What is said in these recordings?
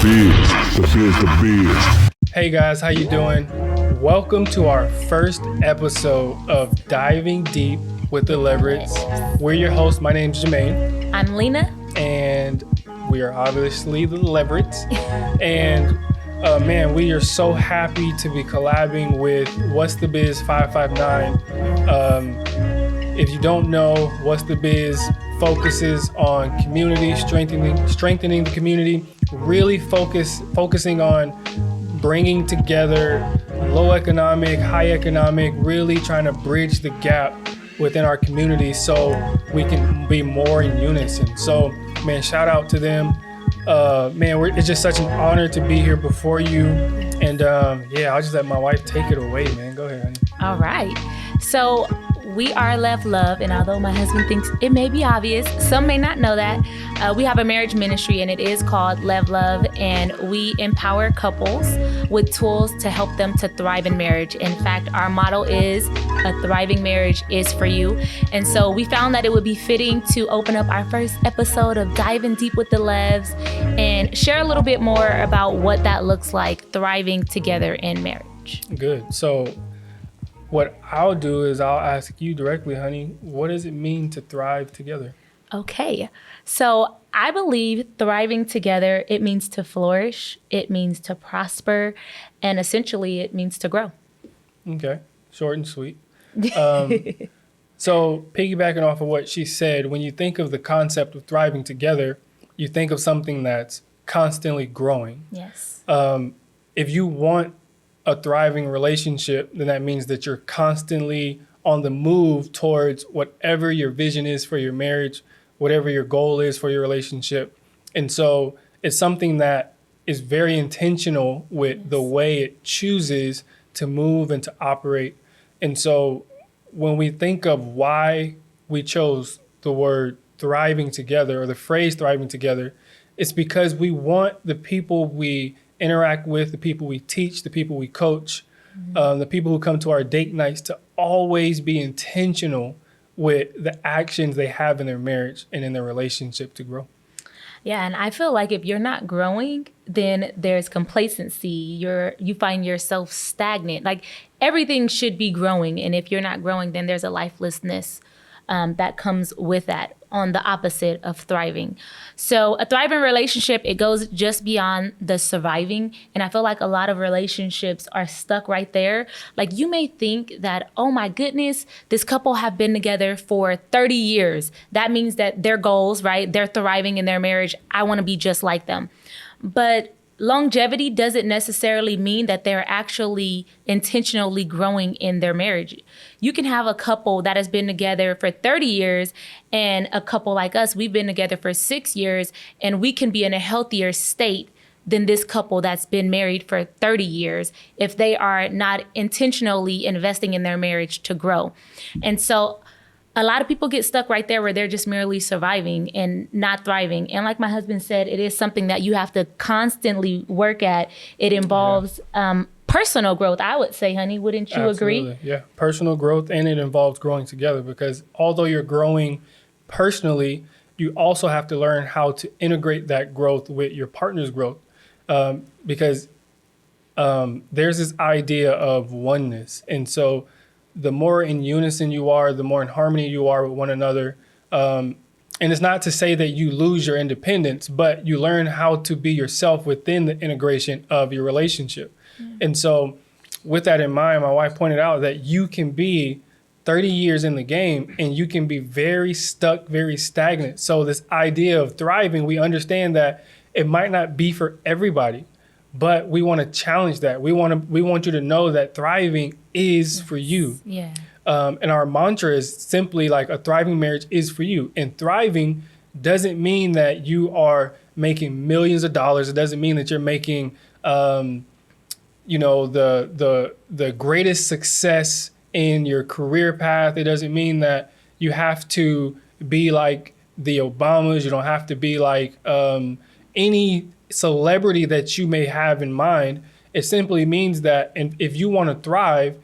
the biz. Hey guys, how you doing? Welcome to our first episode of Diving Deep with the Leverettes. We're your hosts. My name's Jamaine. I'm Lena. And we are obviously the Leverettes. And man, we are so happy to be collabing with What's the Biz 559. If you don't know, What's the Biz focuses on community, strengthening the community, really focusing on bringing together low economic, high economic, really trying to bridge the gap within our community so we can be more in unison. So, man, shout out to them. It's just such an honor to be here before you. And I'll just let my wife take it away, man. Go ahead, honey. All right. So we are Lev Love, and although my husband thinks it may be obvious, some may not know that, we have a marriage ministry, and it is called Lev Love, and we empower couples with tools to help them to thrive in marriage. In fact, our motto is, a thriving marriage is for you. And so we found that it would be fitting to open up our first episode of Diving Deep with the Levs and share a little bit more about what that looks like, thriving together in marriage. Good. So what I'll do is I'll ask you directly, honey, what does it mean to thrive together? Okay. So I believe thriving together, it means to flourish, it means to prosper, and essentially it means to grow. Okay. Short and sweet. So piggybacking off of what she said, when you think of the concept of thriving together, you think of something that's constantly growing. Yes. If you want a thriving relationship, then that means that you're constantly on the move towards whatever your vision is for your marriage, whatever your goal is for your relationship. And so it's something that is very intentional with the way it chooses to move and to operate. And so when we think of why we chose the word thriving together or the phrase thriving together, it's because we want the people we interact with, the people we teach, the people we coach, the people who come to our date nights to always be intentional with the actions they have in their marriage and in their relationship to grow. Yeah, and I feel like if you're not growing, then there's complacency. You find yourself stagnant. Like everything should be growing, and if you're not growing, then there's a lifelessness that comes with that, on the opposite of thriving. So a thriving relationship, it goes just beyond the surviving. And I feel like a lot of relationships are stuck right there. Like you may think that, oh my goodness, this couple have been together for 30 years. That means that their goals, right? They're thriving in their marriage. I want to be just like them. But longevity doesn't necessarily mean that they're actually intentionally growing in their marriage. You can have a couple that has been together for 30 years and a couple like us, we've been together for 6 years, and we can be in a healthier state than this couple that's been married for 30 years if they are not intentionally investing in their marriage to grow. And so a lot of people get stuck right there where they're just merely surviving and not thriving. And like my husband said, it is something that you have to constantly work at. It involves personal growth, I would say, honey. Wouldn't you agree? Yeah, personal growth, and it involves growing together, because although you're growing personally, you also have to learn how to integrate that growth with your partner's growth, because there's this idea of oneness. And so the more in unison you are, the more in harmony you are with one another. And it's not to say that you lose your independence, but you learn how to be yourself within the integration of your relationship. And so with that in mind, my wife pointed out that you can be 30 years in the game and you can be very stuck, very stagnant. So this idea of thriving, we understand that it might not be for everybody, but we want to challenge that. We want you to know that thriving is for you. Yeah. And our mantra is simply like, a thriving marriage is for you. And thriving doesn't mean that you are making millions of dollars. It doesn't mean that you're making, the greatest success in your career path. It doesn't mean that you have to be like the Obamas. You don't have to be like any celebrity that you may have in mind. It simply means that, and if you want to thrive,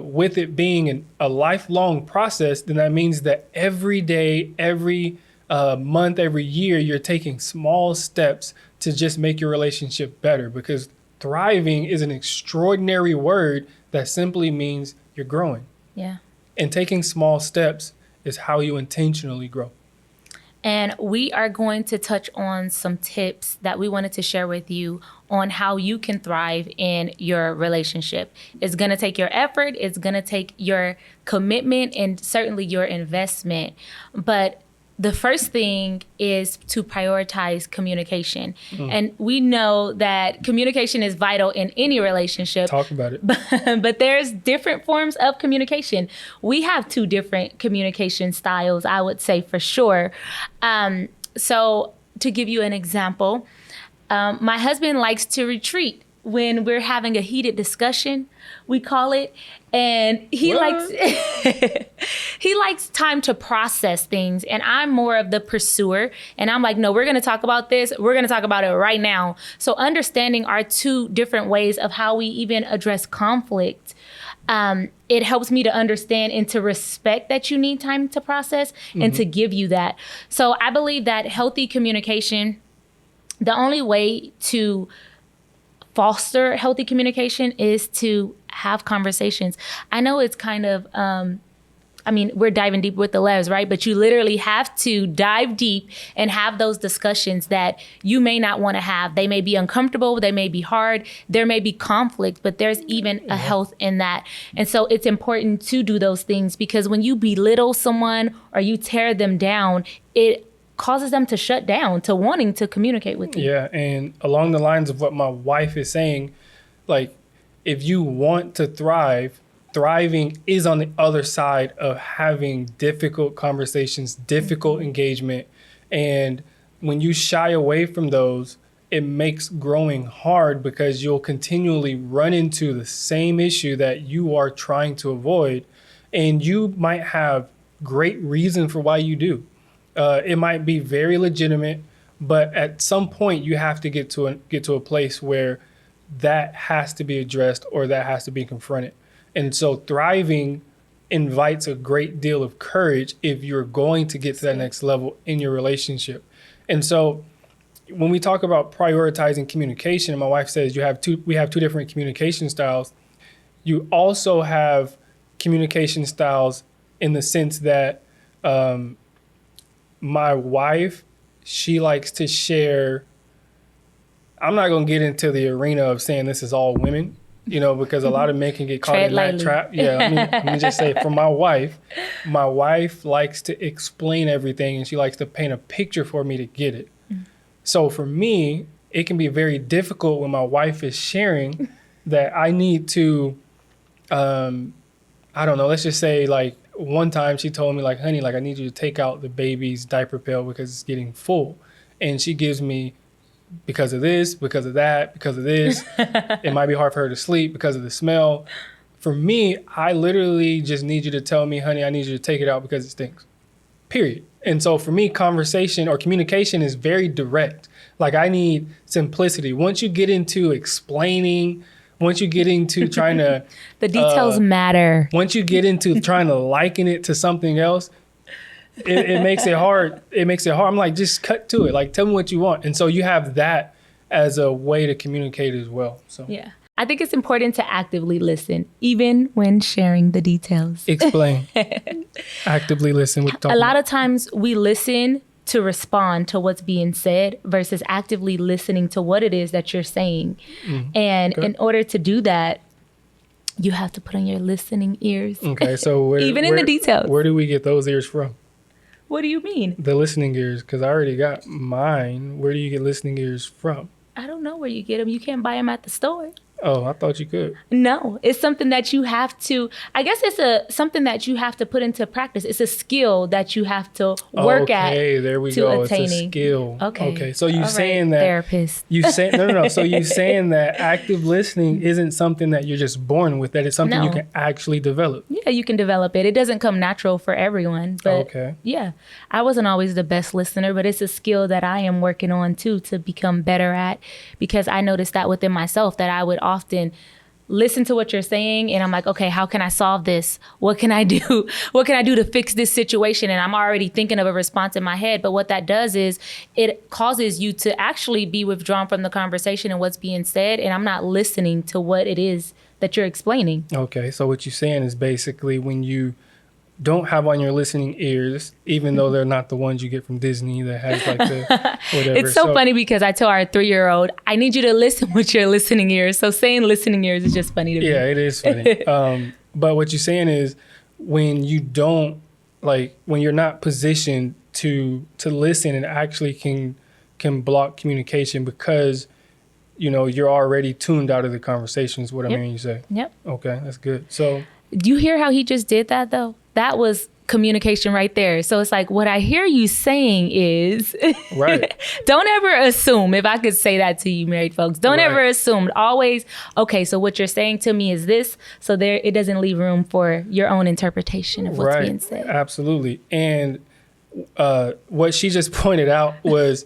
with it being a lifelong process, then that means that every day, every month, every year, you're taking small steps to just make your relationship better, because thriving is an extraordinary word that simply means you're growing. Yeah. And taking small steps is how you intentionally grow. And we are going to touch on some tips that we wanted to share with you on how you can thrive in your relationship. It's going to take your effort, it's going to take your commitment, and certainly your investment. But the first thing is to prioritize communication. And we know that communication is vital in any relationship. Talk about it. But there's different forms of communication. We have two different communication styles, I would say, for sure. So to give you an example, my husband likes to retreat when we're having a heated discussion, we call it. And he likes he likes time to process things. And I'm more of the pursuer. And I'm like, no, we're going to talk about this. We're going to talk about it right now. So understanding our two different ways of how we even address conflict, it helps me to understand and to respect that you need time to process and to give you that. So I believe that healthy communication, the only way to foster healthy communication is to have conversations. I know it's kind of, we're diving deep with the Levs, right? But you literally have to dive deep and have those discussions that you may not want to have. They may be uncomfortable. They may be hard. There may be conflict, but there's even a health in that. And so it's important to do those things, because when you belittle someone or you tear them down, it causes them to shut down to wanting to communicate with you. Yeah, and along the lines of what my wife is saying, like, if you want to thrive, thriving is on the other side of having difficult conversations, difficult engagement. And when you shy away from those, it makes growing hard, because you'll continually run into the same issue that you are trying to avoid. And you might have great reason for why you do. It might be very legitimate, but at some point you have to get to a place where that has to be addressed or that has to be confronted. And so thriving invites a great deal of courage if you're going to get to that next level in your relationship. And so when we talk about prioritizing communication, and my wife says we have two different communication styles, you also have communication styles in the sense that my wife, she likes to share. I'm not going to get into the arena of saying this is all women, because a lot of men can get caught in that trap. Yeah, let me just say, for my wife likes to explain everything, and she likes to paint a picture for me to get it. So for me, it can be very difficult when my wife is sharing that I need to, let's just say, like, one time she told me, like, honey, like, I need you to take out the baby's diaper pail because it's getting full. And she gives me, because of this, because of that, because of this, it might be hard for her to sleep because of the smell. For me, I literally just need you to tell me, honey, I need you to take it out because it stinks. Period. And so for me, conversation or communication is very direct. Like, I need simplicity. Once you get into explaining, once you get into trying to... the details matter. Once you get into trying to liken it to something else, it makes it hard. It makes it hard. I'm like, just cut to it. Like, tell me what you want. And so you have that as a way to communicate as well. So yeah. I think it's important to actively listen, even when sharing the details. Explain. Actively listen. A lot of times we listen to respond to what's being said versus actively listening to what it is that you're saying. And in order to do that, you have to put on your listening ears. Okay, so even in the details. Where do we get those ears from? What do you mean? The listening ears, because I already got mine. Where do you get listening ears from? I don't know where you get them. You can't buy them at the store. Oh, I thought you could. No, it's something that you have to, I guess it's something that you have to put into practice. It's a skill that you have to work at. Okay, there we go. Attaining. It's a skill. Okay. So you saying that therapist. You say no. So you saying that active listening isn't something that you're just born with, that it's something you can actually develop. Yeah, you can develop it. It doesn't come natural for everyone. But yeah, I wasn't always the best listener, but it's a skill that I am working on too, to become better at, because I noticed that within myself, that I would often listen to what you're saying, and I'm like, okay, how can I solve this? What can I do? What can I do to fix this situation? And I'm already thinking of a response in my head. But what that does is it causes you to actually be withdrawn from the conversation and what's being said. And I'm not listening to what it is that you're explaining. Okay, so what you're saying is basically when you don't have on your listening ears, even though they're not the ones you get from Disney that has like the whatever. It's so funny because I tell our 3-year-old, I need you to listen with your listening ears. So saying listening ears is just funny to me. Yeah, it is funny. But what you're saying is when you don't, like, when you're not positioned to listen, and actually can block communication because, you know, you're already tuned out of the conversation is what I'm hearing you say. Yep. Okay, that's good. So do you hear how he just did that though? That was communication right there. So it's like, what I hear you saying is, right. Don't ever assume, if I could say that to you married folks, don't ever assume. Always, okay, so what you're saying to me is this. So there, it doesn't leave room for your own interpretation of what's being said. Absolutely. And what she just pointed out was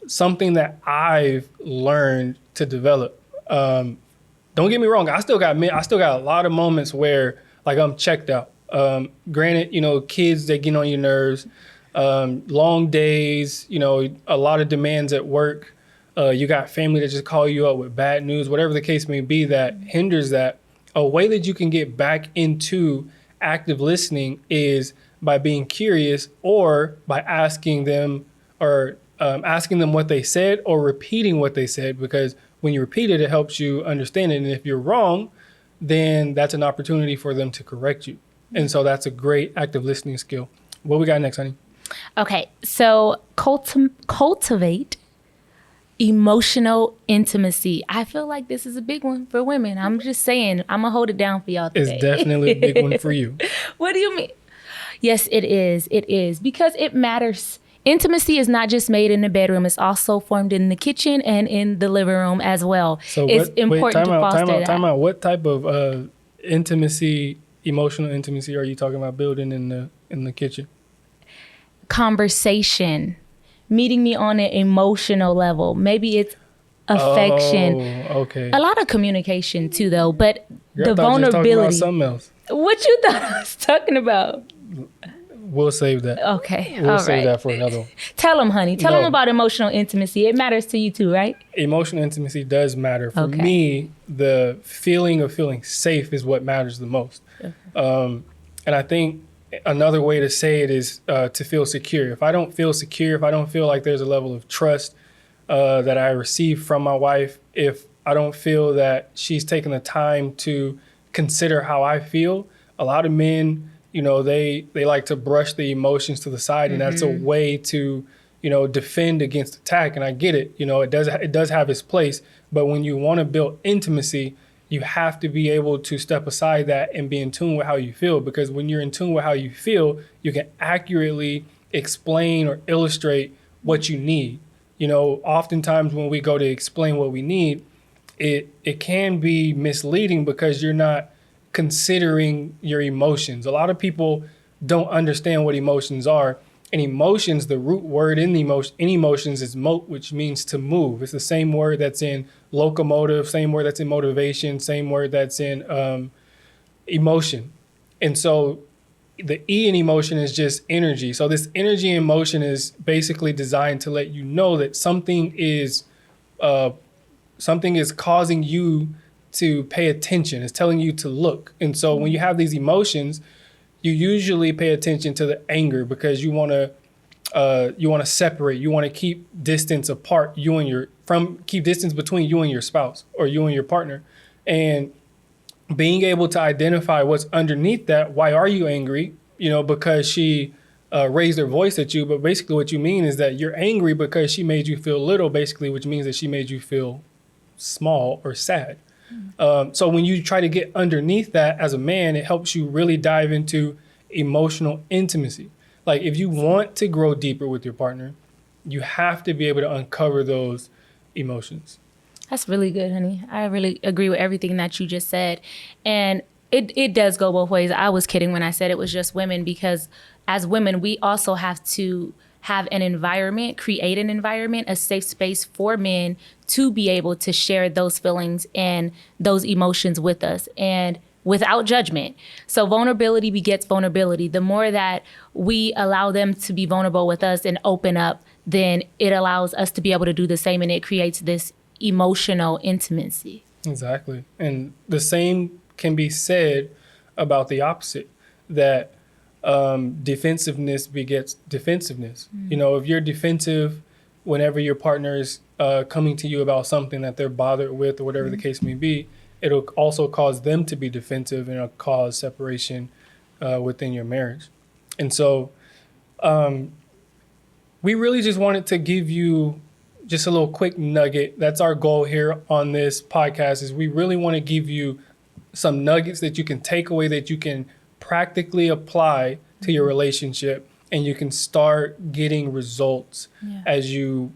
something that I've learned to develop. Don't get me wrong. I still got a lot of moments where like I'm checked out. Granted, you know, kids, they get on your nerves, long days, you know, a lot of demands at work. You got family that just call you up with bad news, whatever the case may be that hinders that. A way that you can get back into active listening is by being curious or by asking them what they said or repeating what they said, because when you repeat it, it helps you understand it. And if you're wrong, then that's an opportunity for them to correct you. And so that's a great active listening skill. What we got next, honey? Okay, so cultivate emotional intimacy. I feel like this is a big one for women. I'm just saying, I'm going to hold it down for y'all today. It's definitely a big one for you. What do you mean? Yes, it is. It is. Because it matters. Intimacy is not just made in the bedroom. It's also formed in the kitchen and in the living room as well. So it's important to foster that. Time out. What type of intimacy, emotional intimacy are you talking about building in the kitchen? Conversation. Meeting me on an emotional level. Maybe it's affection. Oh, okay. A lot of communication too, though. But Girl, the vulnerability. You about something else. What you thought I was talking about? We'll save that. Okay. We'll save that for another one. Tell them, honey. Tell them about emotional intimacy. It matters to you too, right? Emotional intimacy does matter. For me, the feeling of feeling safe is what matters the most. Okay. And I think another way to say it is to feel secure. If I don't feel secure, if I don't feel like there's a level of trust that I receive from my wife, if I don't feel that she's taking the time to consider how I feel, a lot of men, you know, they like to brush the emotions to the side, and that's a way to, you know, defend against attack. And I get it, you know, it does have its place. But when you want to build intimacy, you have to be able to step aside that and be in tune with how you feel. Because when you're in tune with how you feel, you can accurately explain or illustrate what you need. You know, oftentimes when we go to explain what we need, it can be misleading because you're not considering your emotions. A lot of people don't understand what emotions are. And emotions, the root word in emotions is mote, which means to move. It's the same word that's in locomotive, same word that's in motivation, same word that's in emotion. And so the E in emotion is just energy. So this energy in motion is basically designed to let you know that something is causing you to pay attention. It's telling you to look. And so when you have these emotions, you usually pay attention to the anger because you want to separate. You want to keep distance apart. Keep distance between you and your spouse or you and your partner, and being able to identify what's underneath that. Why are you angry? You know, because she raised her voice at you. But basically, what you mean is that you're angry because she made you feel little. Basically, which means that she made you feel small or sad. So when you try to get underneath that as a man, it helps you really dive into emotional intimacy. Like if you want to grow deeper with your partner, you have to be able to uncover those emotions. That's really good, honey. I really agree with everything that you just said. And it does go both ways. I was kidding when I said it was just women, because as women, we also have to have an environment, create an environment, a safe space for men to be able to share those feelings and those emotions with us, and without judgment. So vulnerability begets vulnerability. The more that we allow them to be vulnerable with us and open up, then it allows us to be able to do the same, and it creates this emotional intimacy. Exactly. And the same can be said about the opposite, that defensiveness begets defensiveness. You know, if you're defensive whenever your partner is coming to you about something that they're bothered with or whatever the case may be, it'll also cause them to be defensive, and it'll cause separation within your marriage. And so we really just wanted to give you just a little quick nugget. That's our goal here on this podcast, is we really want to give you some nuggets that you can take away, that you can practically apply to your relationship, and you can start getting results as you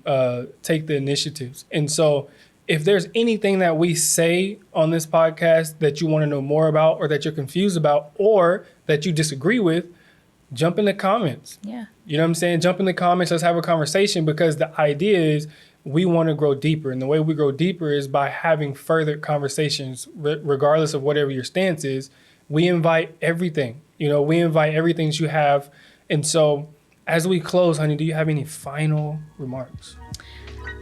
take the initiatives. And so if there's anything that we say on this podcast that you want to know more about, or that you're confused about, or that you disagree with, jump in the comments. Yeah. You know what I'm saying? Jump in the comments. Let's have a conversation, because the idea is we want to grow deeper. And the way we grow deeper is by having further conversations, regardless of whatever your stance is. We invite everything. You know, we invite everything that you have. And so as we close, honey, do you have any final remarks?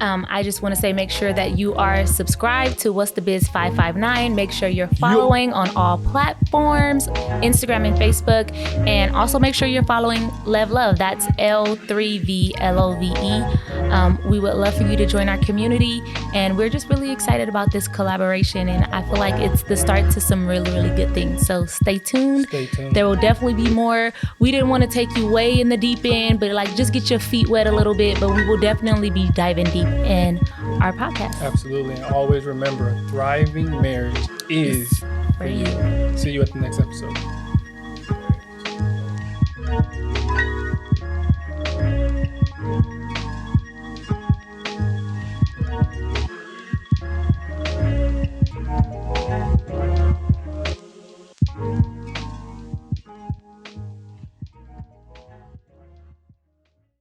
I just want to say, make sure that you are subscribed to What's the Biz 559. Make sure you're following on all platforms, Instagram and Facebook. And also make sure you're following Lev Love. That's L3V LOVE. We would love for you to join our community. And we're just really excited about this collaboration. And I feel like it's the start to some really, really good things. So stay tuned. Stay tuned. There will definitely be more. We didn't want to take you way in the deep end, but like just get your feet wet a little bit. But we will definitely be diving deep in our podcast. Absolutely. And always remember, a thriving marriage is for you. See you at the next episode.